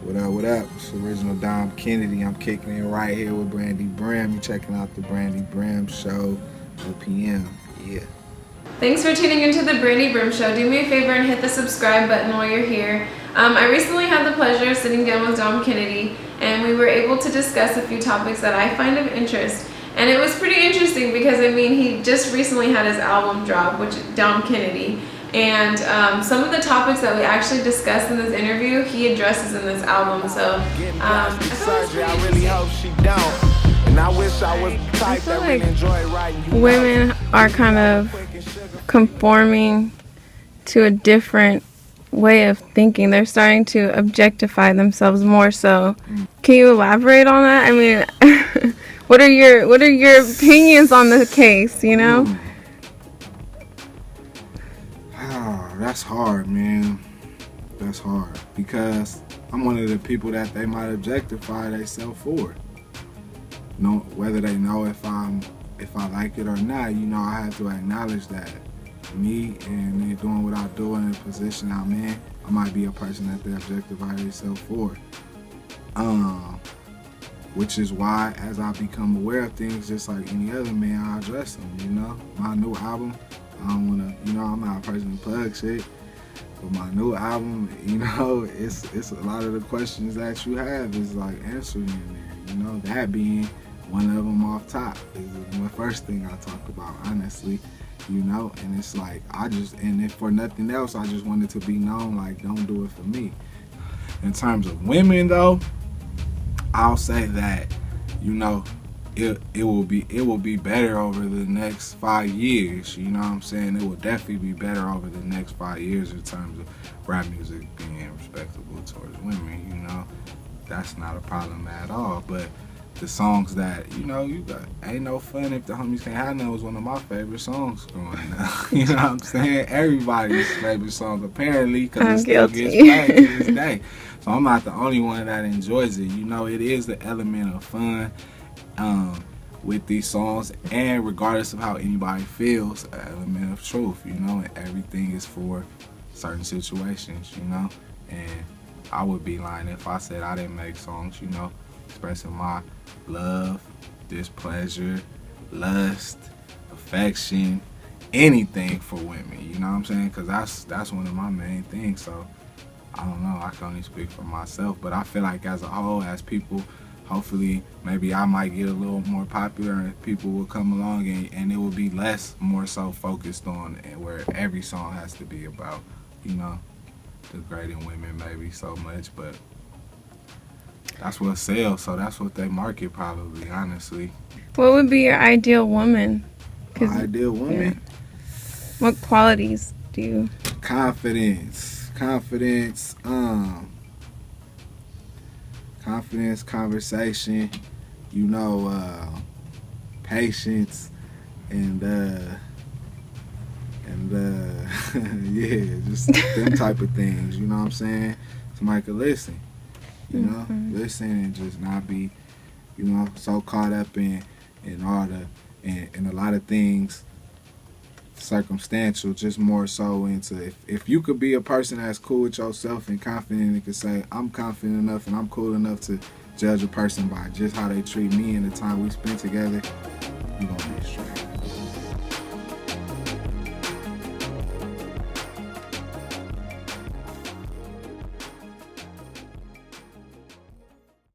What up, what up? It's original Dom Kennedy. I'm kicking it right here with Brandy Brim. You checking out the Brandy Brim show, 2 p.m. Yeah. Thanks for tuning into the Brandy Brim Show. Do me a favor and hit the subscribe button while you're here. I recently had the pleasure of sitting down with Dom Kennedy, and we were able to discuss a few topics that I find of interest. And it was pretty interesting because, he just recently had his album drop, which Dom Kennedy. And some of the topics that we actually discussed in this interview, he addresses in this album. So I really hope she don't. And I wish I was the type that would enjoy writing. Women are kind of conforming to a different way of thinking. They're starting to objectify themselves more so. Can you elaborate on that? What are your opinions on the case, you know? Oh, that's hard, man. That's hard because I'm one of the people that they might objectify themselves for. No, whether they know if I like it or not, I have to acknowledge that me and me doing what I do in the position I'm in, I might be a person that they objectify themselves for. Which is why, as I become aware of things, just like any other man, I address them. My new album, I don't wanna, I'm not a person to plug shit, but my new album, it's a lot of the questions that you have is like answering in there. That being one of them off top is the first thing I talk about, honestly. And it's like and if for nothing else, I just want it to be known, like, don't do it for me. In terms of women, though, I'll say that, it will be better over the next 5 years. You know what I'm saying? It will definitely be better over the next 5 years in terms of rap music being respectable towards women. That's not a problem at all. But the songs that, you got Ain't No Fun If the Homies Can't Have None was one of my favorite songs growing up. You know what I'm saying? Everybody's favorite song, apparently, because it still gets played to this day. So I'm not the only one that enjoys it. It is the element of fun with these songs, and regardless of how anybody feels, an element of truth, and everything is for certain situations, and I would be lying if I said I didn't make songs, expressing my love, displeasure, lust, affection, anything for women, you know what I'm saying? Because that's one of my main things. So I don't know, I can only speak for myself, but I feel like as a whole, as people, hopefully maybe I might get a little more popular and people will come along and it will be more so focused on and where every song has to be about, degrading women maybe so much, but that's what sells, so that's what they market probably, honestly. What would be your ideal woman? Ideal woman? Yeah. What qualities do you? Confidence, conversation, patience, and yeah, just them type of things, you know what I'm saying? Somebody could listen. Listen and just not be, so caught up in all in a lot of things circumstantial, just more so into if you could be a person that's cool with yourself and confident and could say, I'm confident enough and I'm cool enough to judge a person by just how they treat me and the time we spent together, you're gonna be straight.